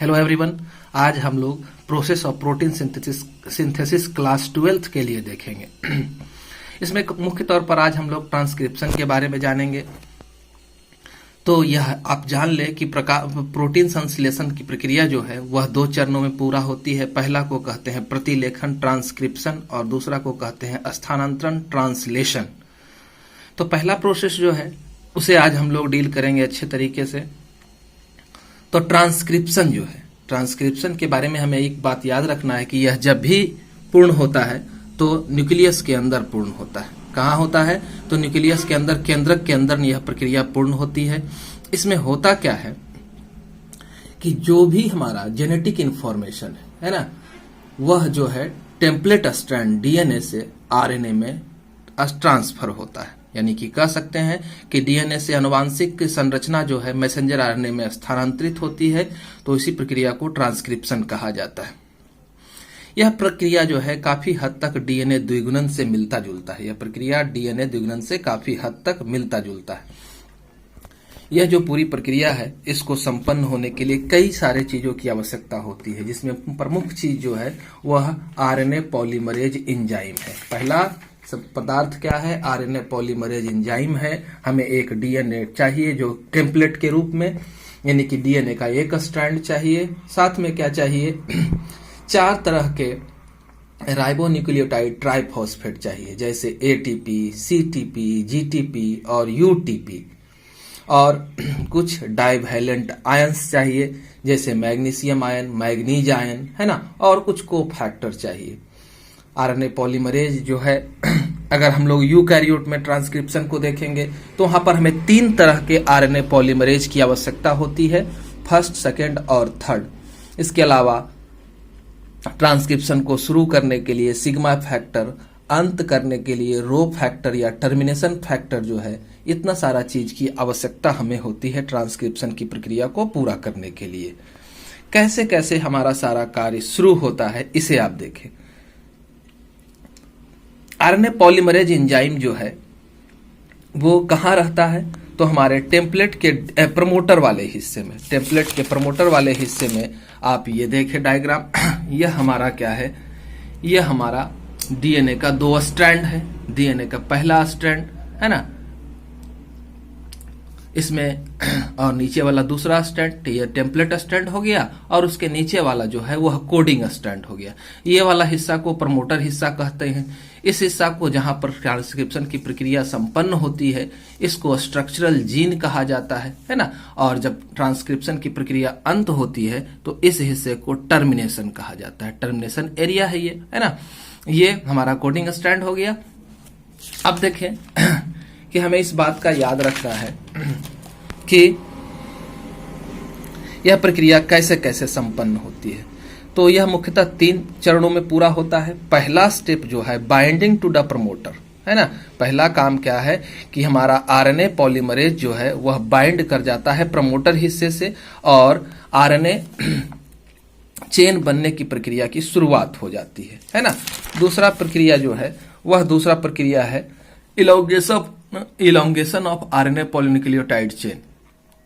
Hello everyone. आज हम लोग process of protein synthesis class 12th के लिए देखेंगे। इसमें मुख्य तौर पर आज हम लोग ट्रांसक्रिप्शन के बारे में जानेंगे। तो यह आप जान ले कि प्रोटीन संश्लेषण की प्रक्रिया जो है वह दो चरणों में पूरा होती है। पहला को कहते हैं प्रतिलेखन ट्रांसक्रिप्शन और दूसरा को कहते हैं स्थानांतरण ट्रांसलेशन। तो पहला प्रोसेस जो है उसे आज हम लोग डील करेंगे अच्छे तरीके से। तो ट्रांसक्रिप्शन जो है, ट्रांसक्रिप्शन के बारे में हमें एक बात याद रखना है कि यह जब भी पूर्ण होता है तो न्यूक्लियस के अंदर पूर्ण होता है। कहाँ होता है? तो न्यूक्लियस के अंदर, केंद्रक के अंदर यह प्रक्रिया पूर्ण होती है। इसमें होता क्या है कि जो भी हमारा जेनेटिक इंफॉर्मेशन है ना, वह जो है टेम्पलेट स्ट्रैंड डीएनए से आरएनए में ट्रांसफर होता है। यानी कि कह सकते हैं कि डीएनए से आनुवांशिक संरचना जो है मैसेंजर आरएनए में स्थानांतरित होती है। तो इसी प्रक्रिया को ट्रांसक्रिप्शन कहा जाता है। यह प्रक्रिया जो है काफी हद तक डीएनए द्विगुणन से मिलता जुलता है। यह प्रक्रिया डीएनए द्विगुणन से काफी हद तक मिलता जुलता है। यह जो पूरी प्रक्रिया है इसको संपन्न होने के लिए कई सारे चीजों की आवश्यकता होती है, जिसमें प्रमुख चीज जो है वह आरएनए पॉलीमरेज एंजाइम है। पहला पदार्थ क्या है? आरएनए पॉलीमरेज एंजाइम है। हमें एक डीएनए चाहिए जो टेम्पलेट के रूप में, यानी कि डीएनए का एक स्ट्रैंड चाहिए। साथ में क्या चाहिए? 4 तरह के राइबोन्यूक्लियोटाइड ट्राइफॉस्फेट चाहिए, जैसे एटीपी, सीटीपी, जीटीपी और यूटीपी। और कुछ डाइवैलेंट आयंस चाहिए, जैसे मैग्नीशियम आयन, मैग्नीज आयन, है ना। और कुछ कोफैक्टर चाहिए। आरएनए पॉलीमरेज जो है, अगर हम लोग यूकैरियोट में ट्रांसक्रिप्शन को देखेंगे तो वहां पर हमें 3 तरह के आरएनए पॉलीमरेज की आवश्यकता होती है, फर्स्ट, सेकेंड और थर्ड। इसके अलावा ट्रांसक्रिप्शन को शुरू करने के लिए सिग्मा फैक्टर, अंत करने के लिए रो फैक्टर या टर्मिनेशन फैक्टर जो है, इतना सारा चीज की आवश्यकता हमें होती है ट्रांसक्रिप्शन की प्रक्रिया को पूरा करने के लिए। कैसे कैसे हमारा सारा कार्य शुरू होता है इसे आप देखें। आरएनए पॉलीमरेज एंजाइम जो है वो कहाँ रहता है? तो हमारे टेम्पलेट के प्रमोटर वाले हिस्से में। टेम्पलेट के प्रमोटर वाले हिस्से में आप ये देखें डायग्राम। यह हमारा क्या है? यह हमारा डीएनए का 2 स्ट्रैंड है। डीएनए का पहला स्ट्रैंड है ना, इसमें, और नीचे वाला दूसरा स्ट्रैंड, ये टेम्पलेट स्ट्रैंड हो गया, और उसके नीचे वाला जो है वह कोडिंग स्ट्रैंड हो गया। ये वाला हिस्सा को प्रमोटर हिस्सा कहते हैं। इस हिस्सा को जहां पर ट्रांसक्रिप्शन की प्रक्रिया संपन्न होती है इसको स्ट्रक्चरल जीन कहा जाता है ना। और जब ट्रांसक्रिप्शन की प्रक्रिया अंत होती है तो इस हिस्से को टर्मिनेशन कहा जाता है। टर्मिनेशन एरिया है ये, है ना। ये हमारा कोडिंग स्ट्रैंड हो गया। अब देखें कि हमें इस बात का याद रखना है कि यह प्रक्रिया कैसे कैसे संपन्न होती है। तो यह मुख्यतः 3 चरणों में पूरा होता है। पहला स्टेप जो है बाइंडिंग टू द प्रमोटर, है ना। पहला काम क्या है कि हमारा आरएनए पॉलीमरेज जो है वह बाइंड कर जाता है प्रमोटर हिस्से से, और आरएनए चेन बनने की प्रक्रिया की शुरुआत हो जाती है ना। दूसरा प्रक्रिया जो है वह दूसरा प्रक्रिया है elongation of RNA polynucleotide chain.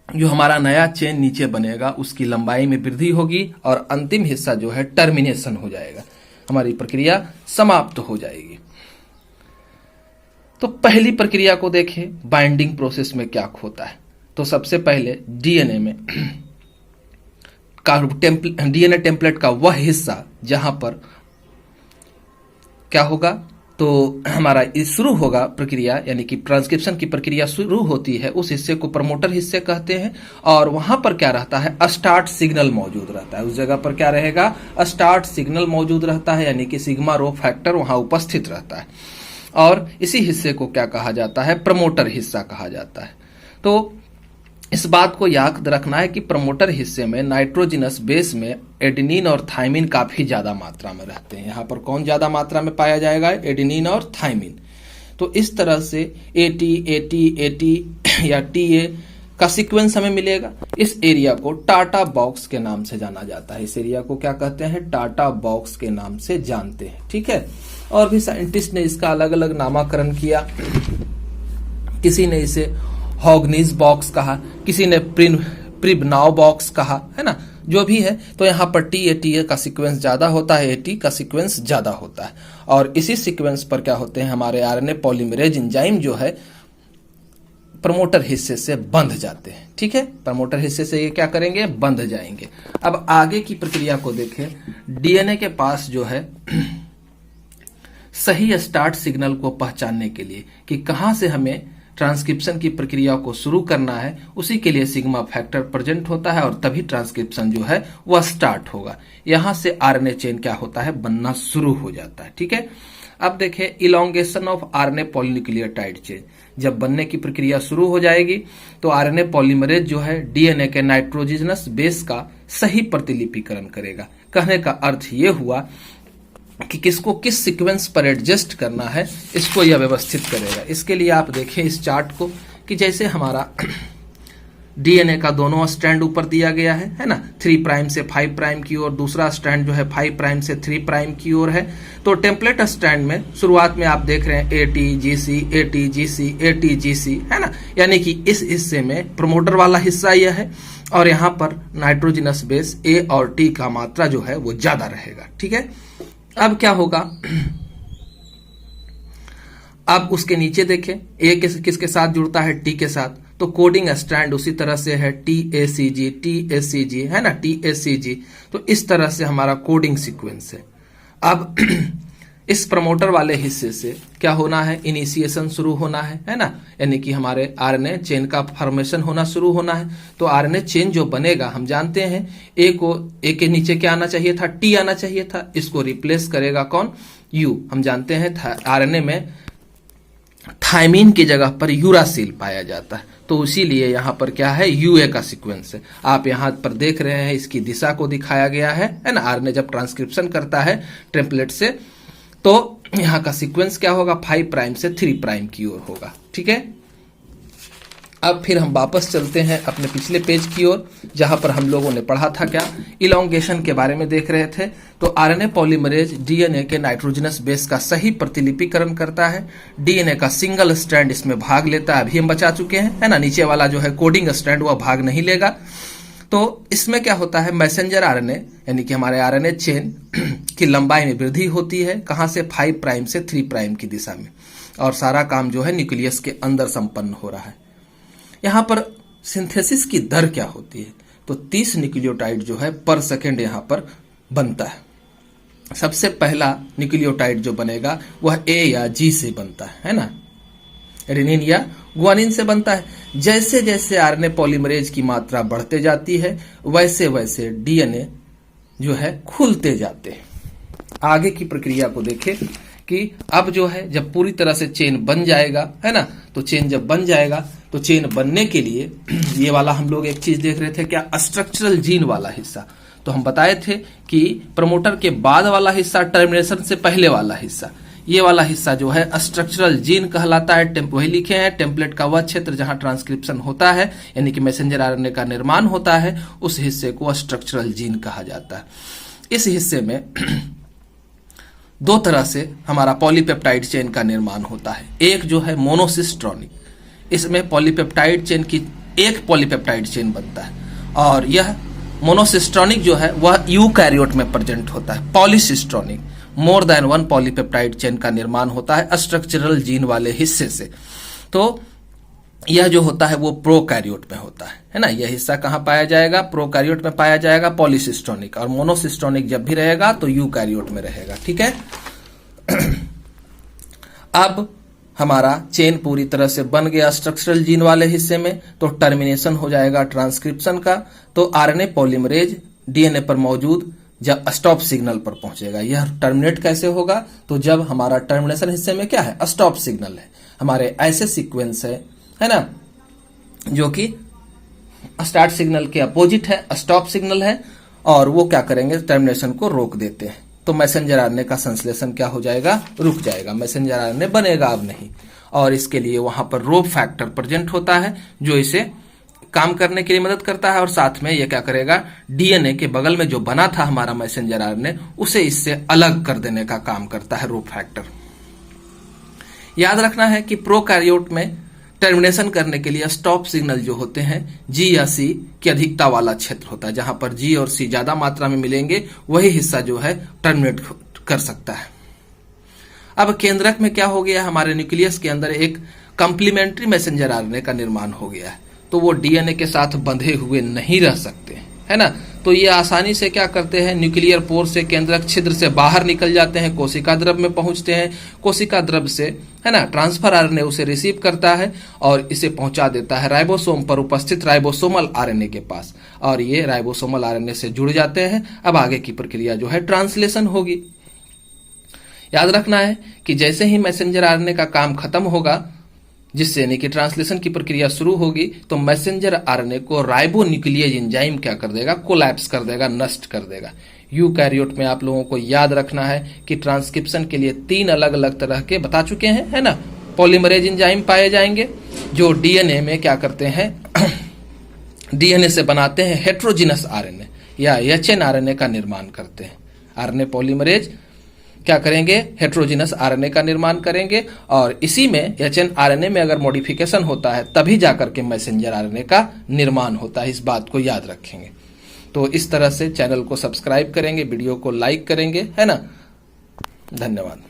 जो हमारा नया चेन नीचे बनेगा उसकी लंबाई में वृद्धि होगी और अंतिम हिस्सा जो है टर्मिनेशन हो जाएगा, हमारी प्रक्रिया समाप्त हो जाएगी। तो पहली प्रक्रिया को देखें, बाइंडिंग प्रोसेस में क्या होता है। तो सबसे पहले डीएनए में डीएनए टेम्पलेट का वह हिस्सा जहां पर क्या होगा, तो हमारा शुरू होगा प्रक्रिया, यानी कि ट्रांसक्रिप्शन की प्रक्रिया शुरू होती है, उस हिस्से को प्रमोटर हिस्से कहते हैं। और वहां पर क्या रहता है? स्टार्ट सिग्नल मौजूद रहता है। उस जगह पर क्या रहेगा? स्टार्ट सिग्नल मौजूद रहता है, यानी कि सिग्मा रो फैक्टर वहां उपस्थित रहता है। और इसी हिस्से को क्या कहा जाता है? प्रमोटर हिस्सा कहा जाता है। तो इस बात को याद रखना है कि प्रमोटर हिस्से में नाइट्रोजिनस बेस में एडेनिन और थाइमिन काफी ज्यादा मात्रा में रहते हैं। यहाँ पर कौन ज्यादा मात्रा में पाया जाएगा? एडेनिन और थाइमिन। तो इस तरह से एटी या टीए का सीक्वेंस हमें मिलेगा। इस एरिया को टाटा बॉक्स के नाम से जाना जाता है। इस एरिया को क्या कहते हैं? टाटा बॉक्स के नाम से जानते हैं, ठीक है। और भी साइंटिस्ट ने इसका अलग अलग नामाकरण किया। किसी ने इसे हॉगनीज बॉक्स कहा, किसी ने प्रिबनाव बॉक्स कहा, है ना। जो भी है, तो यहाँ पर टी का सीक्वेंस ज्यादा होता है, AT का सीक्वेंस ज्यादा होता है, और इसी सीक्वेंस पर क्या होते हैं हमारे RNA पॉलीमरेज एंजाइम जो है प्रमोटर हिस्से से बंध जाते हैं। ठीक है, प्रमोटर हिस्से से ये क्या करेंगे, बंध जाएंगे। अब आगे की प्रक्रिया को देखें। DNA के पास जो है सही स्टार्ट सिग्नल को पहचानने के लिए कि कहां से हमें ट्रांसक्रिप्शन की प्रक्रिया को शुरू करना है, उसी के लिए सिग्मा फैक्टर प्रेजेंट होता है और तभी ट्रांसक्रिप्शन जो है वह स्टार्ट होगा। यहां से RNA चेन क्या होता है, बनना शुरू हो जाता है। ठीक है, अब देखें elongation of RNA polynucleotide chain. जब बनने की प्रक्रिया शुरू हो जाएगी तो RNA पॉलीमरेज जो है DNA के नाइट्रोजनस बेस का सही प्रतिलिपिकरण करेगा। कहने का अर्थ यह हुआ कि किसको किस सीक्वेंस पर एडजस्ट करना है, इसको यह व्यवस्थित करेगा। इसके लिए आप देखें इस चार्ट को कि जैसे हमारा DNA का दोनों स्ट्रैंड ऊपर दिया गया है ना, 3 प्राइम से 5 प्राइम की ओर, दूसरा स्ट्रैंड जो है 5 प्राइम से 3 प्राइम की ओर है। तो टेम्पलेट स्ट्रैंड में शुरुआत में आप देख रहे हैं ATGC ATGC ATGC है ना, यानी कि इस हिस्से में प्रमोटर वाला हिस्सा यह है और यहां पर नाइट्रोजनस बेस A और T का मात्रा जो है वो ज्यादा रहेगा। ठीक है, अब क्या होगा, अब उसके नीचे देखें A किसके साथ जुड़ता है, T के साथ, तो कोडिंग स्ट्रैंड उसी तरह से है TACG है ना, TACG। तो इस तरह से हमारा कोडिंग सीक्वेंस है। अब इस प्रमोटर वाले हिस्से से क्या होना है, इनिशिएशन शुरू होना है ना, यानी कि हमारे RNA चेन का फॉर्मेशन होना शुरू होना है। तो RNA चेन जो बनेगा, हम जानते हैं A के नीचे क्या आना चाहिए था, T आना चाहिए था, इसको रिप्लेस करेगा कौन, U। हम जानते हैं RNA में थायमीन की जगह पर यूरासिल पाया जाता है, तो इसीलिए यहां पर क्या है, UA का सीक्वेंस है। आप यहां पर देख रहे हैं इसकी दिशा को दिखाया गया है ना। RNA जब ट्रांसक्रिप्शन करता है टेम्पलेट से तो यहां का सीक्वेंस क्या होगा, 5 प्राइम से 3 प्राइम की ओर होगा। ठीक है, अब फिर हम वापस चलते हैं अपने पिछले पेज की ओर, जहां पर हम लोगों ने पढ़ा था क्या, इलोंगेशन के बारे में देख रहे थे। तो RNA पॉलीमरेज DNA के नाइट्रोजनस बेस का सही प्रतिलिपिकरण करता है। DNA का सिंगल स्ट्रैंड इसमें भाग लेता है, अभी हम बचा चुके हैं है ना। नीचे वाला जो है कोडिंग स्ट्रैंड वह भाग नहीं लेगा। तो इसमें क्या होता है, मैसेंजर RNA यानी कि हमारे RNA चेन की लंबाई में वृद्धि होती है, कहां से, 5 प्राइम से 3 प्राइम की दिशा में, और सारा काम जो है न्यूक्लियस के अंदर संपन्न हो रहा है। यहां पर सिंथेसिस की दर क्या होती है, तो 30 न्यूक्लियोटाइड जो है पर सेकेंड यहां पर बनता है। सबसे पहला न्यूक्लियोटाइड जो बनेगा वह A या G से बनता है ना, रेनिन या ग्वानिन से बनता है। जैसे जैसे RNA पॉलीमरेज की मात्रा बढ़ते जाती है वैसे वैसे DNA जो है खुलते जाते हैं। आगे की प्रक्रिया को देखें कि अब जो है जब पूरी तरह से चेन बन जाएगा है ना, तो चेन जब बन जाएगा तो चेन बनने के लिए ये वाला हम लोग एक चीज देख रहे थे क्या, स्ट्रक्चरल जीन वाला हिस्सा। तो हम बताए थे कि प्रमोटर के बाद वाला हिस्सा, टर्मिनेशन से पहले वाला हिस्सा, ये वाला हिस्सा जो है स्ट्रक्चरल जीन कहलाता है। वही लिखे हैं, टेम्पलेट का वह क्षेत्र जहां ट्रांसक्रिप्शन होता है यानी कि मैसेंजर RNA का निर्माण होता है, उस हिस्से को स्ट्रक्चरल जीन कहा जाता है। इस हिस्से में दो तरह से हमारा पॉलीपेप्टाइड चेन का निर्माण होता है। एक जो है मोनोसिस्ट्रॉनिक, इसमें पॉलीपेप्टाइड चेन की एक पॉलीपेप्टाइड चेन बनता है, और यह मोनोसिस्ट्रॉनिक जो है वह यूकैरियोट में प्रेजेंट होता है। Polycistronic, more than one polypeptide chain का निर्माण होता है स्ट्रक्चरल जीन वाले हिस्से से। तो यह जो होता है वो प्रोकैरियोट में होता है ना। यह हिस्सा कहां पाया जाएगा, प्रोकैरियोट में पाया जाएगा पॉलीसिस्ट्रॉनिक, और मोनोसिस्ट्रॉनिक जब भी रहेगा तो यूकैरियोट में रहेगा। ठीक है, अब हमारा चेन पूरी तरह से बन गया स्ट्रक्चरल जीन वाले हिस्से में, तो टर्मिनेशन हो जाएगा ट्रांसक्रिप्शन का। तो RNA पॉलीमरेज DNA पर मौजूद जब स्टॉप सिग्नल पर पहुंचेगा, यह टर्मिनेट कैसे होगा, तो जब हमारा टर्मिनेशन हिस्से में क्या है, स्टॉप सिग्नल है। हमारे ऐसे सीक्वेंस है ना, जो कि स्टार्ट सिग्नल के अपोजिट है, स्टॉप सिग्नल है, और वो क्या करेंगे, टर्मिनेशन को रोक देते हैं। तो मैसेंजर RNA का संश्लेषण क्या हो जाएगा, रुक जाएगा, मैसेंजर RNA बनेगा अब नहीं। और इसके लिए वहां पर रोप फैक्टर प्रेजेंट होता है जो इसे काम करने के लिए मदद करता है, और साथ में ये क्या करेगा, DNA के बगल में जो बना था हमारा मैसेंजर RNA उसे इससे अलग कर देने का काम करता है रोप फैक्टर। याद रखना है कि प्रोकैरियोट में टर्मिनेशन करने के लिए स्टॉप सिग्नल जो होते हैं जी या सी की अधिकता वाला क्षेत्र होता है। जहां पर जी और सी ज्यादा मात्रा में मिलेंगे वही हिस्सा जो है टर्मिनेट कर सकता है। अब केंद्रक में क्या हो गया, हमारे न्यूक्लियस के अंदर एक कंप्लीमेंट्री मैसेंजर आरएनए का निर्माण हो गया है, तो वो डीएनए के साथ बंधे हुए नहीं रह सकते, है ना। तो ये आसानी से क्या करते हैं, न्यूक्लियर पोर से केंद्रक छिद्र से बाहर निकल जाते हैं, कोशिका द्रव में पहुंचते हैं। कोशिका द्रव से, है ना, ट्रांसफर आरएनए उसे रिसीव करता है और इसे पहुंचा देता है राइबोसोम पर उपस्थित राइबोसोमल आरएनए के पास, और ये राइबोसोमल आरएनए से जुड़ जाते हैं। अब आगे की प्रक्रिया जो है ट्रांसलेशन होगी। याद रखना है कि जैसे ही मैसेंजर आरएनए का काम खत्म होगा, जिससे यानी कि ट्रांसलेशन की प्रक्रिया शुरू होगी, तो मैसेंजर आरएनए को राइबोन्यूक्लियेज एंजाइम क्या कर देगा, कोलैप्स कर देगा, नष्ट कर देगा। यूकैरियोट में आप लोगों को याद रखना है कि ट्रांसक्रिप्शन के लिए 3 अलग अलग तरह के बता चुके हैं, है ना, पॉलीमरेज एंजाइम पाए जाएंगे जो डीएनए में क्या करते हैं डीएनए से बनाते हैं हेट्रोजिनस आरएनए या एचएन आरएनए का निर्माण करते हैं। आरएनए पॉलीमरेज क्या करेंगे, हेट्रोजिनस आरएनए का निर्माण करेंगे, और इसी में एचएन आरएनए में अगर मॉडिफिकेशन होता है तभी जाकर के मैसेंजर आरएनए का निर्माण होता है। इस बात को याद रखेंगे। तो इस तरह से चैनल को सब्सक्राइब करेंगे, वीडियो को लाइक करेंगे, है ना। धन्यवाद।